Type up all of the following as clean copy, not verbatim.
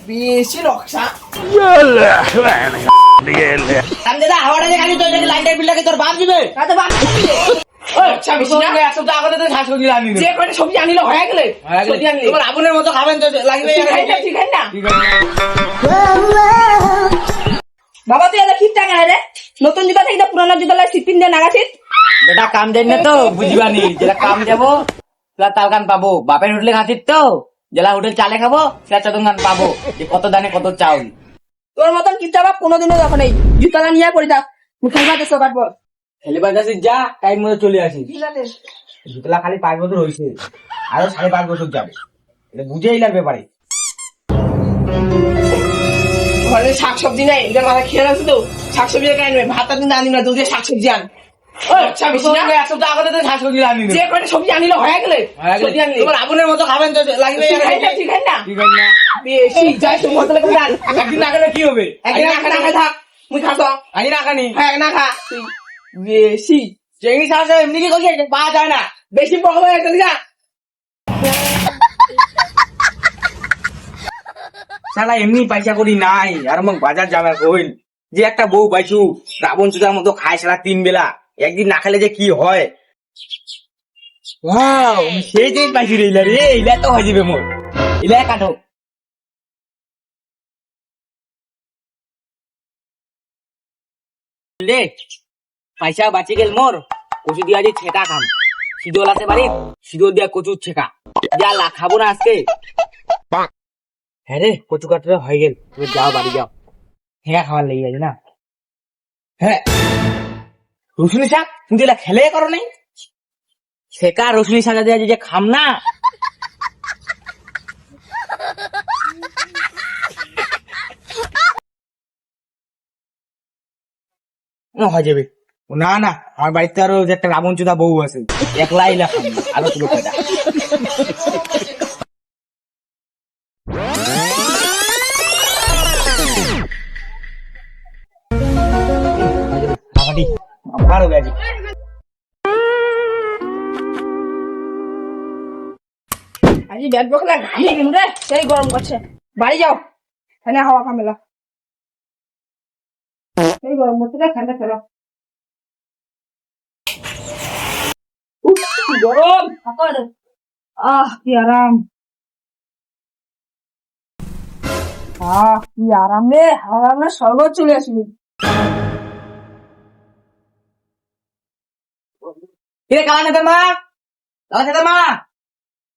বেশি রক্সা তোর বাপ দিবে সবজি আনিল হয়ে গেলে তোমার আগুনের মতো খাবেন তো লাগবে না বাবা তুই এত খিট টাকা রে নতুন জুতা থেকে পুরানো জুতা লাগে সিপিন দিয়ে নাগাছিস বেটা কাম দেন না তো বুঝিবানি যেটা কাম যাবো সেটা তালকান পাবো বাপের হোটেলে খাতির তো জেলা হোটেল চালে খাবো সেটা চতঙ্গান পাবো যে কত দানে কত চাউল। তোর মতন কিচ্ছা বাপ কোনোদিনও যখন এই জুতাটা নিয়ে পড়ি থাক খেলবা দেশো কাটবো খেলিবার যাচ্ছি যা টাইম মতো চলে আসিস। জুতলা খালি 5 বছর হয়েছে আরো 5.5 বছর যাবে এটা বুঝে এলার ব্যাপারে। ঘরে শাকসবজি নাই এটা মাথা খেয়ে আছে তো শাকসবজি কেন নেবে ভাত দিন আনি না দুধে শাকসবজি আন যে কয়টা সবজি আনিল হয়ে গেলে তোমার আগুনের মতো খাবেন তো লাগবে না বেশি যাই তুমি হোটেলে একদিন না খেলে কি হবে? একদিন না খাই থাক মুই খাস আমি না খানি হ্যাঁ না খা বেশি চেঙ্গি সাহস এমনি কি করি পাওয়া যায় না বেশি বড় হয়ে গেছে যা শালা এমনি পয়সা করি নাই আর মোক বাজার যাবে কইল যে একটা বউ পাইছু রাবণ চুদার মতো খায় সারা 3 বেলা একদিন না খেলে যে কি হয়। ওয়াও সেই জিনিস পাইছি রে ইলা রে ইলা তো হয়ে যাবে মোর ইলা কাটো রে পয়সা বাঁচি গেল মোর কচু দিয়া যে ছেকা খাম শীতল আছে বাড়ি শীতল দিয়া কচুর ছেকা যা লা খাবো না আজকে। হ্যাঁ রে কচু কাটতে হয়ে গেল তুমি যাও বাড়ি যাও হ্যাঁ খাবার লেগে গেছে না। হ্যাঁ রসুনি শাক তুমি যেটা খেলে করো নাই সেকা রসুনি শাক দিয়ে যে খাম না হয়ে যাবে। না না আমার বাড়িতে আরো যে একটা রাবণ চোদা বউ আছে একলা ইলা খাম না আরো তুলো কয়টা আরো গেছি আজ ব্যাট বকলা ঘামিয়ে গেল রে সেই গরম করছে বাড়ি যাও এখানে হাওয়া কামেলা সেই গরম করছে রে ঠান্ডা খেলো গরম কি আরাম কি আরাম রে হাওয়া আমরা সর্বত চলে আসবি কিরে কালা নেতার মা কালা নেতার মা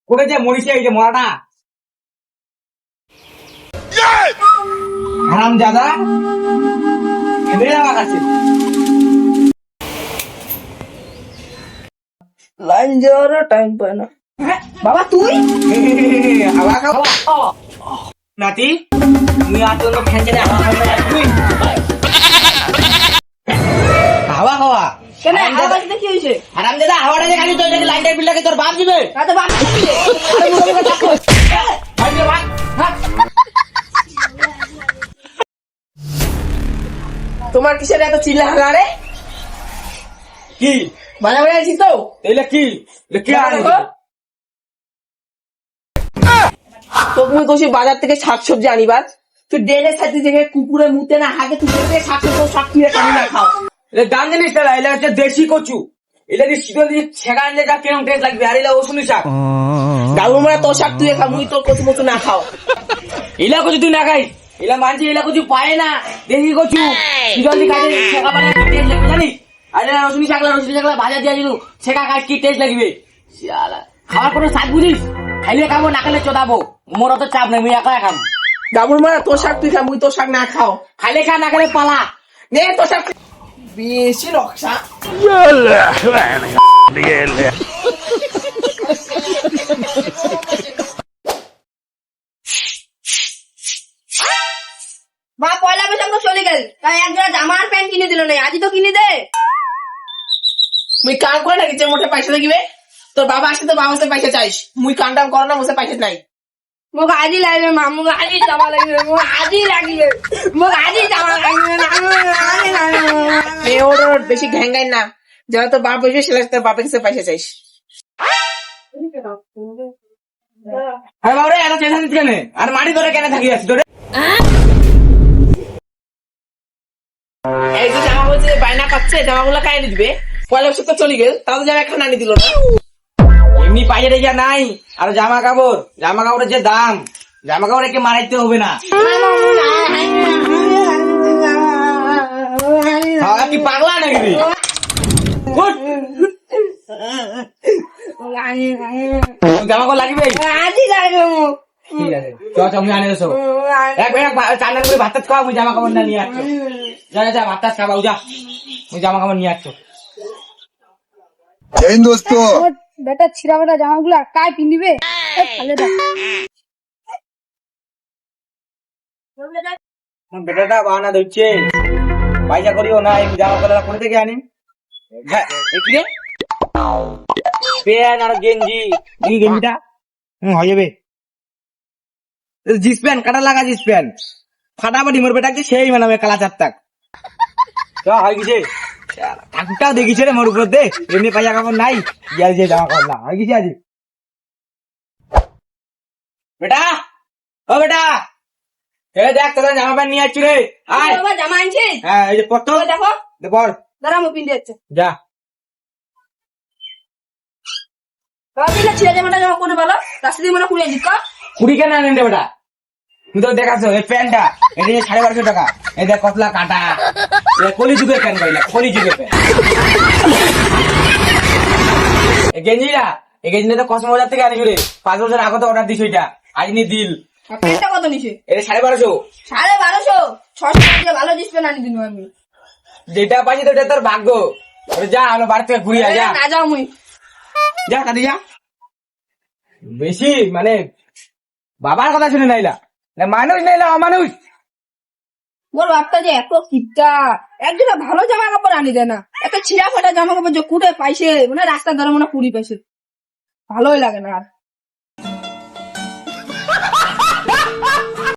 কোটে যে মরিছে এই যে মরাটা হারাম দাদা এমনি আমার কাছে লাইন যাওয়ারও টাইম পায় না বাবা তুই হাওয়া খাওয়া নাতি তুমি আর তোর ফ্যান চলে হাওয়া খাবে তুই হাওয়া খাওয়া কেন হাওয়া বাজতে কি হয়েছে হারাম দাদা হাওয়াটা যে খালি তোর লাইটের বিলটাকে তোর বাপ দিবে তাতে বাপ দিবে আরে মুখে মুখে থাকো তোমার কিসের এত চিল্লা হালা রে কি বাজা বাজা আছিস তো এলে কি কি আর তুমি কষি বাজার থেকে শাকসবজি আনিবার তুই ডেলের সাথে থেকে কুকুরে মুতে না হাগে তুই শাকসবজি শাক তুলে কানি না খাও এটা দাম জানিস না এটা হচ্ছে দেশি কচু এটা দিয়ে শীতল দিয়ে ছেঁকা আনলে যা কেমন টেস্ট লাগবে আর এলা ওষুনি শাক ডালু মারা তোর শাক তুই খা মুই তোর কচু মচু না খাও এলা কচু তুই না খাই এলা মানছি এলা কচু পায় না দেশি কচু শীতল দিয়ে খাইলে ছেঁকা বানায় টেস্ট লাগবে জানিস আর এলা রসুনি শাকলা ভাজা দিয়ে দিলু ছেঁকা খাই কি টেস্ট লাগবে খাওয়ার কোনো স্বাদ বুঝিস খাইলে খাবো না খাইলে চোদাবো মোর অত চাপ নেই মুই একা খাবো ডাবুর মারা তোর শাক তুই খা মুই তোর শাক না খাও খাইলে খা না খাইলে পালা নে তোর শাক বেশি রক্সা মা পয়লা বৈশাখ তো চলে গেল তাই একজোড়া জামা আর প্যান্ট কিনে দিল না আজই তো কিনে দে মুই কাম করে নাকি যে মোটে পয়সা লাগিবে তোর বাবা আসলে তো বাবা পয়সা চাইস মুই কাম টাম করো না বসে পয়সা নাই মোক আজি লাগবে মা মোক আজি জামা লাগবে মোক আজি লাগবে মোক আজি জামা লাগবে ওর বেশি ঘ্যাঙ্গাই না যারা তো বাপ বসবে সেটা তোর বাপের কাছে পয়সা চাইস আরে বাবরে এত চেঁচা দিচ্ছ কেন? আর মাটি ধরে কেন থাকি আছি তোরে? এই যে জামা বলছে বায়না পাচ্ছে জামাগুলো কাই দিবে, পয়লা বৈশাখ তো চলে গেল, তাও জামা এখন আনি দিল না। এমনি পাইয়ে রেখে নাই, আর জামা কাপড়ের যে দাম, জামা কাপড় একে মারাইতে হবে না। হ্যাঁ, কি পাগলা নাকি তুই? উঠ। জামা কাপড় লাগবে? ঠিক আছে, তুমি আনে এসো। চান্দান করে ভাত খাওয়া, মুই জামা কাপড় না নিয়ে আসছো। যা ভাত খাওয়া যা, মুই জামা কাপড় নিয়ে আসছো। जय हिंद दोस्तों। বেটা ছিড়া বেটা জামাগুলা কাই পিন্দিবে খালে দা বেটাটা বাহানা ধরছে, পয়সা করিও না, এই জামা কাপড় কোথা থেকে আনি? হ্যাঁ, কি রে? প্যান্ট আর গেঞ্জি, এই গেঞ্জিটা হয়ে যাবে। জিন্স প্যান্ট কাটা লাগা, জিন্স প্যান্ট ফাটাফাটি মোর বেটাকে সেই মানাবে কালা চারটাক। হয় গেছে ঠাকুরটাও দেখিছে রে মোর উপর দে, এমনি পয়সা কাপড় নাই, গিয়ে যে জামা কাপড় না হয় গেছে আজি। বেটা, ও বেটা, এ দেখ তোর জামা প্যান্ট নিয়ে আসছি রে, আয়। বাবা জামা আনছি, হ্যাঁ, এই যে পড়তো, দেখো পড় দাঁড়া মু পিন্দি যাচ্ছে। যা। বাবা পিন্দি ছিঁড়া জামাটা জামা করে বলো, রাস্তা দিয়ে মনে কুড়িয়ে দিক। কুড়ি কেন আনেন রে বেটা? তুই তো দেখাচ্ছ এই প্যান্টটা, এটা 1250 টাকা। এই দেখ কতলা কাটা, কলি যুগের প্যান্ট পাইলা, কলি যুগের প্যান্ট। এই গেঞ্জিটা তো কসমো বাজার থেকে আনিস রে, 5 বছর আগে তো অর্ডার দিস, ওইটা আজ নি দিল। প্যান্টটা কত নিছে? এটা 1250। 1250, 600 টাকা দিয়ে ভালো জিনিস আনি দিন আমি। যেটা পাইছি তো ওটা তোর ভাগ্য। ওরে যা, হলো বাড়ি থেকে ঘুরে আয়, যা না যাও মুই। যা কাটি যা। বেশি মানে বাবার কথা শুনে নাইলা, না মানুষ নাইলা অমানুষ। মোর বাপটা যে এত কিপটা, একজোড়া ভালো জামা কাপড় আনি দেয় না, এত ছিঁড়া ফাটা জামা কাপড় যে কুড়ে পাইছে, মানে রাস্তা ধরে মনে কুড়ি পাইছে, ভালোই লাগে না আর।